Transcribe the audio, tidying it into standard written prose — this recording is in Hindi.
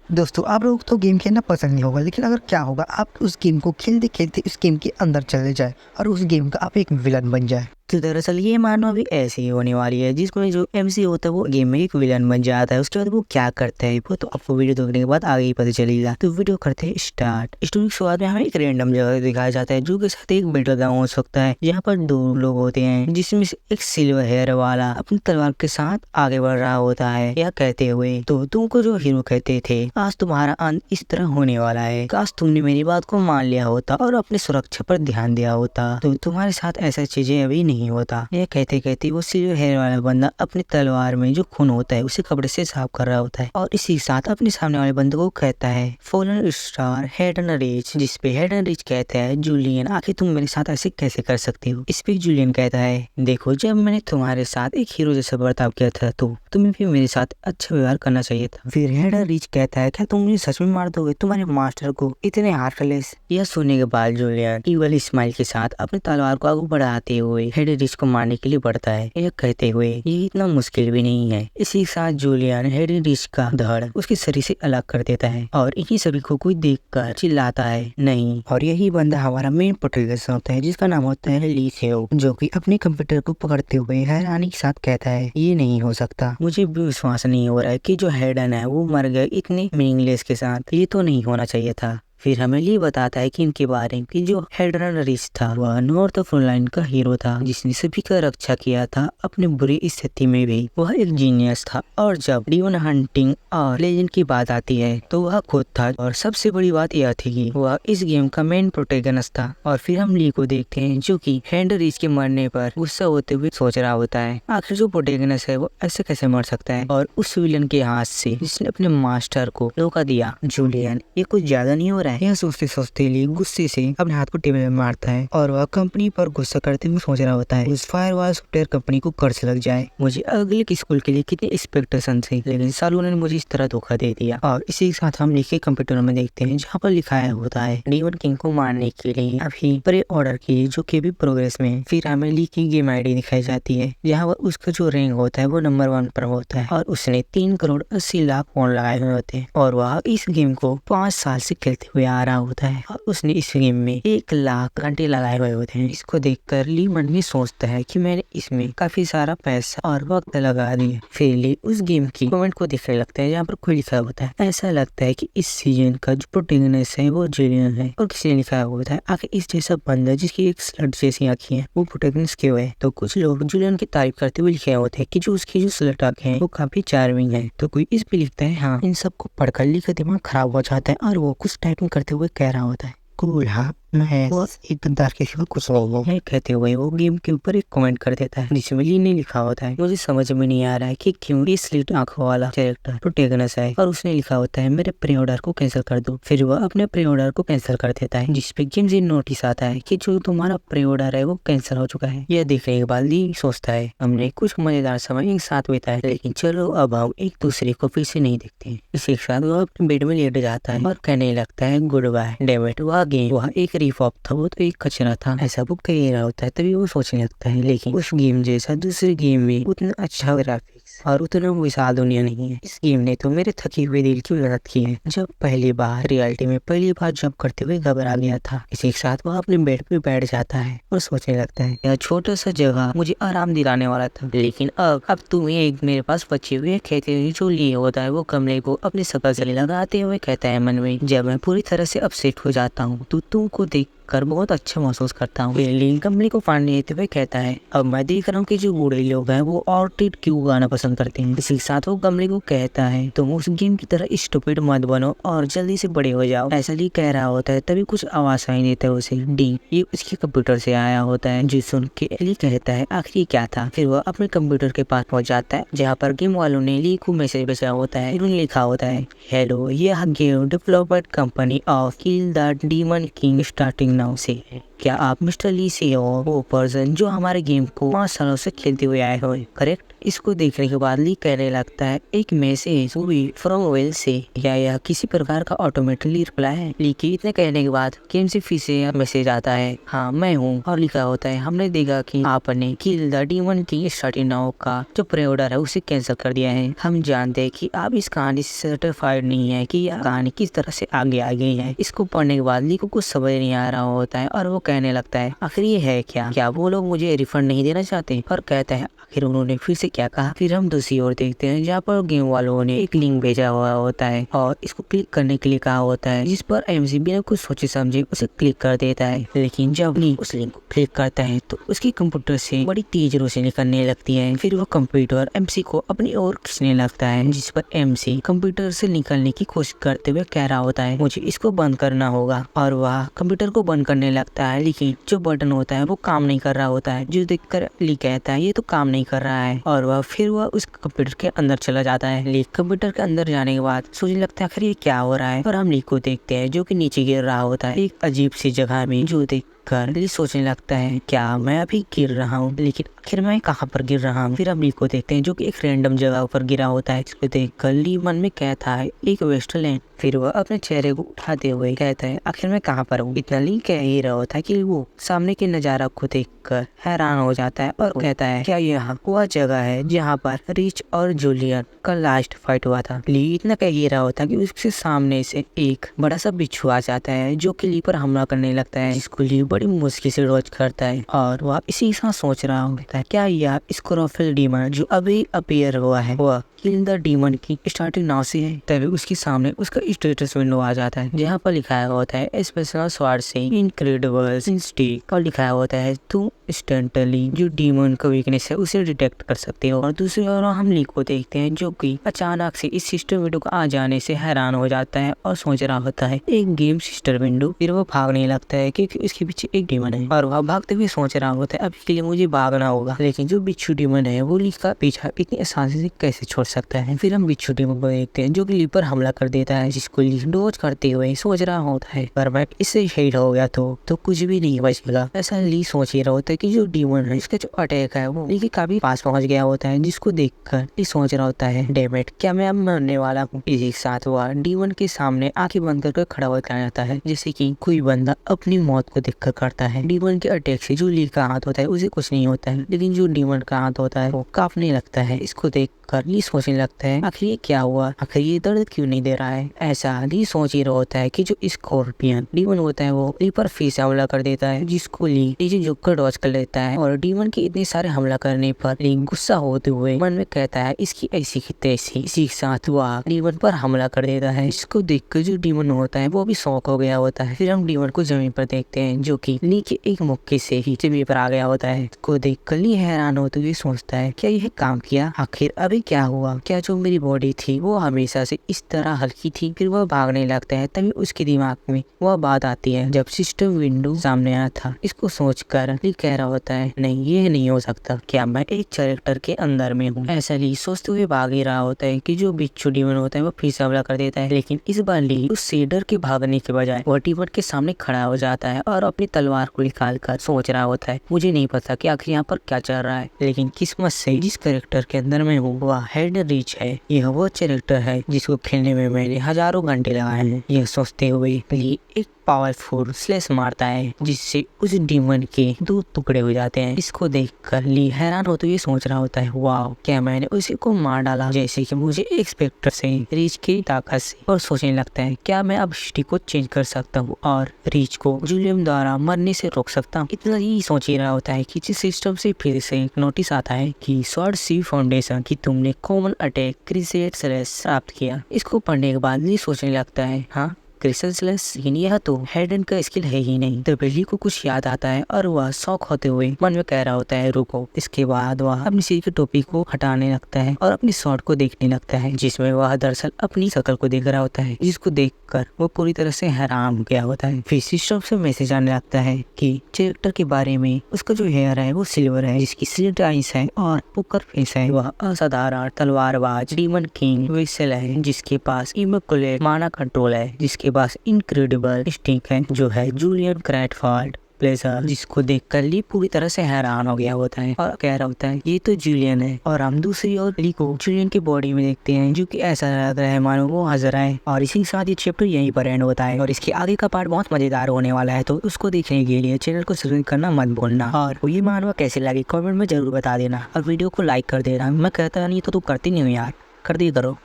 दोस्तों आप लोग तो गेम खेलना पसंद नहीं होगा, लेकिन अगर क्या होगा आप उस गेम को खेलते खेलते उस गेम के अंदर चले जाए और उस गेम का आप एक विलन बन जाए। तो दरअसल ये मानो अभी ऐसे ही होने वाली है, जिसमें जो एमसी होता है वो गेम में एक विलन बन जाता है। उसके बाद वो क्या करता है वो तो आपको वीडियो देखने के बाद आगे ही पता चलेगा। तो वीडियो करते हैं स्टार्ट। स्टोरी की शुरुआत में हमें एक रैंडम जगह दिखाया जाता है जो के साथ एक बैटल ग्राउंड हो सकता है, जहाँ पर दो लोग होते हैं, जिसमें से एक सिल्वर हेयर वाला अपनी तलवार के साथ आगे बढ़ रहा होता है, यह कहते हुए तो तुमको जो हीरो कहते थे आज तुम्हारा अंत इस तरह होने वाला है। काश तुमने मेरी बात को मान लिया होता और अपनी सुरक्षा पर ध्यान दिया होता तो तुम्हारे साथ ऐसा चीजें अभी नहीं होता। यह कहते कहते वो सिल्वर हेयर वाला बंदा अपनी तलवार में जो खून होता है उसे कपड़े से साफ कर रहा होता है और इसी के साथ अपने सामने वाले बंदे को कहता है फॉलन स्टार हेडन रिच, जिसपे हेडन रिच कहता है जूलियन आखिर तुम मेरे साथ ऐसे कैसे कर सकते हो। इस पे जूलियन कहता है देखो जब मैंने तुम्हारे साथ एक हीरो जैसा बर्ताव किया था तो तुम्हें भी मेरे साथ अच्छा व्यवहार करना चाहिए था। फिर हेडन रिच कहता है क्या तुम मुझे सच में मार दोगे तुम्हारे मास्टर को इतने हार्टलेस। यह सुनने के बाद जूलियन इवल स्माइल के साथ अपनी तलवार को आगे बढ़ाते हुए हेडन रिच को मारने के लिए बढ़ता है, यह कहते हुए ये इतना मुश्किल भी नहीं है। इसी के साथ जूलियन हेडन रिच का धड़ उसके शरीर से अलग कर देता है और इन्हीं सभी को कोई देखकर चिल्लाता है नहीं। और यही बंदा हमारा मेन प्रोटैगनिस्ट होता है जिसका नाम होता है ली सेओ, जो कि अपने कंप्यूटर को पकड़ते हुए हैरानी के साथ कहता है ये नहीं हो सकता, मुझे भी विश्वास नहीं हो रहा है कि जो हेडन है वो मर गए इतने मीनिंगलेस के साथ, ये तो नहीं होना चाहिए था। फिर हमें ली बताता है कि इनके बारे में कि जो हेडन रिच था वह नॉर्थ फ्रंटलाइन का हीरो था जिसने सभी का रक्षा किया था अपनी बुरी स्थिति में भी। वह एक जीनियस था और जब डीमन हंटिंग और लेजेंड की बात आती है तो वह खुद था। और सबसे बड़ी बात यह थी कि वह इस गेम का मेन प्रोटैगनिस्ट था। और फिर हम ली को देखते हैं जो कि हेडन रिच के मरने पर गुस्सा होते हुए सोच रहा होता है आखिर जो प्रोटैगनिस्ट है वो ऐसे कैसे मर सकता है और उस विलन के हाथ से जिसने अपने मास्टर को धोखा दिया। जूलियन ये कुछ ज्यादा नहीं हो रहा है। यह सोचते सोचते ली गुस्से से अपने हाथ को टेबल में मारता है और वह कंपनी पर गुस्सा करते हुए सोच रहा होता है उस फायरवॉल सॉफ्टवेयर कंपनी को कर्ज लग जाए। मुझे अगले स्कूल के लिए कितने एक्सपेक्टेशन थे लेकिन सालों ने मुझे इस तरह धोखा दे दिया। और इसी के साथ हम लिखे कंप्यूटर में देखते हैं जहाँ पर लिखाया होता है डीमन किंग को मारने के लिए अभी प्रे ऑर्डर की जो कि भी प्रोग्रेस में। फिर हमें ली की गेम आईडी दिखाई जाती है जहाँ पर उसका जो रैंक होता है वो नंबर 1 पर होता है और उसने 3,80,00,000 पॉइंट लगाए हुए होते हैं और वह इस गेम को 5 साल से खेलते हुए आ रहा होता है और उसने इस गेम में 1,00,000 घंटे लगाए हुए होते हैं। इसको देखकर ली मन में सोचता है कि मैंने इसमें काफी सारा पैसा और वक्त लगा दिया। फिर ली उस गेम की कमेंट को देखने लगता है जहाँ पर कोई लिखा होता है ऐसा लगता है कि इस सीजन का जो प्रोटैगनिस्ट है वो जूलियन है। और किसी ने लिखा होता है आखिर इस जैसा बंदा जिसकी एक स्लट जैसी आंखें हैं वो प्रोटैगनिस्ट क्यों है। तो कुछ लोग जूलियन की तारीफ करते हुए लिखे होते हैं कि जो उसकी जो स्लट आंखें हैं वो काफी चार्मिंग है। तो कोई इस पे लिखता है हाँ इन सबको पढ़कर ली का दिमाग खराब हो जाता है और वो कुछ टाइपिंग करते हुए कह रहा होता है कूल हाँ मैं एक गद्दार के सिवा कुछ नहीं है कहते हुए वो गेम के ऊपर एक कमेंट कर देता है जिसमें ली ने लिखा होता है मुझे समझ में नहीं आ रहा है कि क्यों ये स्लिट आंखों वाला कैरेक्टर प्रोटैगनिस्ट है। और उसने लिखा होता है मेरे प्री ऑर्डर को कैंसिल कर दो। फिर वह अपने प्री ऑर्डर को कैंसिल कर देता है जिसपे गेम से नोटिस आता है कि जो तुम्हारा प्री ऑर्डर है वो कैंसिल हो चुका है। यह देखने के बाद ली सोचता है हमने कुछ मजेदार समय एक साथ बिताया लेकिन चलो अब हम एक दूसरे को फिर से नहीं देखते। इसी के साथ वह अपने बेड में लेट जाता है और कहने लगता है गुड बाय डेविड। वह गेम वह एक रिफॉप था वो तो एक कचरा था ऐसा वो कह रहा होता है। तभी वो सोचने लगता है लेकिन उस गेम जैसा दूसरे गेम में उतना अच्छा ग्राफिक्स और उतना विशाल दुनिया नहीं है। इस गेम ने तो मेरे थके हुए दिल की मदद की है जब पहली बार रियलिटी में पहली बार जंप करते हुए घबरा गया था। इसी के साथ वह अपने बेड पे बैठ जाता है और सोचने लगता है यह छोटा सा जगह मुझे आराम दिलाने वाला था लेकिन अब तुम्हें एक मेरे पास बचे हुए कहते हुए जो लिए होता है वो कमरे को अपने शकल से लगाते हुए कहता है मन में जब मैं पूरी तरह से अपसेट हो जाता हूँ तो तुमको देख कर बहुत अच्छा महसूस करता हूँ। लिंक कंपनी को फाड़ने देते हुए कहता है अब मैं देख रहा हूँ कि जो बूढ़े लोग हैं वो ऑर्टिड क्यों गाना पसंद करते हैं। इसी के साथ वो कंपनी को कहता है तुम उस गेम की तरह स्टूपिड मत बनो और जल्दी से बड़े हो जाओ ऐसा ली कह रहा होता है। तभी कुछ आवाज सुनाई देता है उसे डी ये उसके कंप्यूटर से आया होता है जो सुन के ली कहता है आखिर क्या था। फिर वह अपने कंप्यूटर के पास पहुंच जाता है जहाँ पर गेम वालों ने ली को मैसेज भेजा होता है। उन्होंने लिखा होता है हेलो यह game development company of kill the demon king starting now से है। क्या आप मिस्टर ली से हो, वो पर्सन जो हमारे गेम को 5 सालों से खेलते हुए आए हो, करेक्ट? इसको देखने के बाद ली कहने लगता है, एक मैसेज फ्रॉम वेल से, क्या यह किसी प्रकार का ऑटोमेटिकली रिप्लाई है? ली के इतने कहने के बाद गेम से फिर से मैसेज आता है, हाँ मैं हूँ, और लिखा होता है, हमने देखा कि आपने kill the demon king starting now का जो प्री ऑर्डर है उसे कैंसिल कर दिया है। हम जानते हैं कि आप इस कहानी से सर्टिफाइड नहीं है कि यह कहानी किस तरह से आगे आ गई है। इसको पढ़ने के बाद ली को कुछ समझ नहीं आ रहा होता है और वो कहने लगता है, आखिर ये है क्या वो लोग मुझे रिफंड नहीं देना चाहते? और कहता है, आखिर उन्होंने फिर से क्या कहा? फिर हम दूसरी ओर देखते हैं जहाँ पर गेम वालों ने एक लिंक भेजा हुआ होता है और इसको क्लिक करने के लिए कहा होता है, जिस पर एमसी बिना कुछ सोचे समझे उसे क्लिक कर देता है। लेकिन जब ली उस लिंक को क्लिक करता है तो उसकी कंप्यूटर से बड़ी तेज रोशनी निकलने लगती है। फिर वो कंप्यूटर एमसी को अपनी ओर खींचने लगता है, जिस पर एमसी कंप्यूटर से निकलने की कोशिश करते हुए कह रहा होता है, मुझे इसको बंद करना होगा। और वह कंप्यूटर को बंद करने लगता है, लेकिन जो बटन होता है वो काम नहीं कर रहा होता है, जो देखकर ली कहता है, ये तो काम नहीं कर रहा है। और वह उस कंप्यूटर के अंदर चला जाता है। ली कंप्यूटर के अंदर जाने के बाद सोचने लगता है, आखिर ये क्या हो रहा है? और हम ली को देखते हैं जो कि नीचे गिर रहा होता है एक अजीब सी जगह में, जो कर ली सोचने लगता है, क्या मैं अभी गिर रहा हूँ? लेकिन आखिर मैं कहाँ पर गिर रहा हूँ? फिर हम ली को देखते हैं जो कि एक रैंडम जगह पर गिरा होता है। इसको देखकर ली मन में कहता है, एक वेस्टलैंड। फिर वह अपने चेहरे को उठाते हुए कहता है, आखिर मैं कहाँ पर हूँ? इतना ली कह ही रहा होता है कि वो सामने के नजारा को देखकर हैरान हो जाता है और कहता है, क्या यह वह जगह है जहाँ पर रिच और जूलियन का लास्ट फाइट हुआ था? ली इतना कह ही रहा होता है कि उसके सामने से एक बड़ा सा बिच्छू आ जाता है जो कि ली पर हमला करने लगता है, जिसको ली बड़ी मुश्किल से डॉज करता है। और वह इसी साथ सोच रहा होता है, क्या यह स्कोरोफिल डीमन जो अभी अपीयर हुआ है वह किल द डीमन की स्टार्टिंग नाउ से है? तभी उसके सामने उसका स्टेटस विंडो आ जाता है जहाँ पर लिखाया होता है, स्पेशल स्वार्ड से इनक्रेडिबल इंस्टिक, और लिखाया होता है, तुम इंस्टेंटली जो डीमन का वीकनेस है उसे डिटेक्ट कर सकते हो। और दूसरी ओर हम ली को देखते हैं जो कि अचानक से इस सिस्टर विंडो का आ जाने से हैरान हो जाता है और सोच रहा होता है, एक गेम सिस्टर विंडो। फिर वो भागने लगता है क्योंकि उसके पीछे एक डीमन है और वह भागते हुए सोच रहा होता है, अब इसके लिए मुझे भागना होगा। लेकिन जो बिच्छू डीमन है वो ली का पीछा इतनी आसानी से कैसे छोड़ सकता है? फिर हम बिच्छू डीमन को देखते हैं जो कि ली पर हमला कर देता है, जिसको ली डोज करते हुए सोच रहा होता है, पर मैं इससे शहीद हो गया तो कुछ भी नहीं बचेगा। ऐसा ली सोच ही रहा होता है कि जो डीमन है इसका जो अटैक है वो ली के काफी पास पहुंच गया होता है, जिसको देखकर ली सोच रहा होता है, डैम इट, क्या मैं अब मरने वाला हूँ? इसी के साथ वह डीमन के सामने आंखें बंद करके खड़ा होता जाता है, जैसे कि कोई बंदा अपनी मौत को देखकर करता है। डीमन के अटैक से जो ली का हाथ होता है उसे कुछ नहीं होता है, लेकिन जो डीमन का हाथ होता है वो कांपने लगता है। इसको देखकर ली सोचने लगता है, आखिर ये क्या हुआ? आखिर ये दर्द क्यों नहीं दे रहा है? ऐसा ली सोच ही रहा होता है कि जो स्कॉर्पियन डीमन होता है वो ली पर फिर से हमला कर देता है, जिसको ली नीचे झुककर डॉज कर लेता है। और डीमन के इतने सारे हमला करने पर ली गुस्सा होते हुए मन में कहता है, इसकी ऐसी की तैसी। इसी के साथ वह डीमन पर हमला कर देता है। इसको देखकर जो डीमन होता है वो भी शॉक हो गया होता है। फिर हम डीमन को जमीन पर देखते हैं जो कि ली के एक मुक्के से ही जमीन पर आ गया होता है। इसको देखकर ली हैरान होते हुए सोचता है, क्या यह काम किया? आखिर अभी क्या हुआ? क्या जो मेरी बॉडी थी वो हमेशा से इस तरह हल्की थी? फिर वह भागने लगता है, तभी उसके दिमाग में वह बात आती है जब सिस्टम विंडो सामने आया था। इसको सोचकर ली कह रहा होता है, नहीं ये नहीं हो सकता, क्या मैं एक कैरेक्टर के अंदर में हूँ? ऐसा ली सोचते हुए भाग ही रहा होता है कि जो बिच्छू डीमन होता है वो फिर से हमला कर देता है। लेकिन इस बार ली उस शेडर के भागने के बजाय वह डीमन के सामने खड़ा हो जाता है और अपनी तलवार को निकाल कर सोच रहा होता है, मुझे नहीं पता कि आखिर यहाँ पर क्या चल रहा है, लेकिन किस्मत से जिस कैरेक्टर के अंदर में हूँ वह हेड रिच है। यह वो कैरेक्टर है जिसको खेलने में मैंने हजारों घंटे लगाए हैं। यह सोचते हुए ली एक पावरफुल स्लैश मारता है जिससे उस डीमन के 2 टुकड़े हो जाते हैं। इसको देखकर ली हैरान होते हुए सोच रहा होता है, वाह, क्या मैंने उसी को मार डाला जैसे कि मुझे एक्सपेक्टर से रीच की ताकत से। और सोचने लगता है, क्या मैं अब हिस्ट्री को चेंज कर सकता हूँ और रीच को जूलियम द्वारा मरने से रोक सकता हूँ? इतना ही सोच ही रहा होता है कि जिस सिस्टम से फिर से एक नोटिस आता है कि स्वॉर्ड सी फाउंडेशन की तुमने कॉमन अटैक क्रिसेट स्लैश प्राप्त किया। इसको पढ़ने के बाद ली सोचने लगता है, हाँ यह तो हेडन का स्किल है ही नहीं। तो बिल्ली को कुछ याद आता है और वह शौक होते हुए मन में कह रहा होता है, रुको। इसके बाद वह अपनी सिर की टोपी को हटाने लगता है और अपनी शॉर्ट को देखने लगता है, जिसमें वह दरअसल अपनी शक्ल को देख रहा होता है, जिसको देखकर वो पूरी तरह से हैरान हो गया होता है। फिर सिस्टम से मैसेज आने लगता है कि कैरेक्टर के बारे में उसका जो हेयर है वो सिल्वर है, जिसकी स्लिट आइज है और पोकर फेस है। वह असाधारण तलवारबाज डीमन किंग वेसल है जिसके पास इमेकुलेट माना कंट्रोल है, जिसके पास इनक्रेडिबल स्टिक है जो है जूलियन क्रैटफॉल्ड प्लेसर, जिसको देखकर ली पूरी तरह से हैरान हो गया होता है और कह रहा होता है ये तो जूलियन है। और हम दूसरी ओर ली को जूलियन की बॉडी में देखते हैं, जो कि ऐसा लग रहा है मानो वो हंस रहा है। और इसी के साथ ये चैप्टर यहीं पर एंड होता है और इसके आगे का पार्ट बहुत मजेदार होने वाला है, तो उसको देखने के लिए चैनल को सब्सक्राइब करना मत भूलना। और ये मानवा कैसे लगे कमेंट में जरूर बता देना और वीडियो को लाइक कर देना। मैं कहता नहीं तो तू करती नहीं हो यार, कर दिया करो।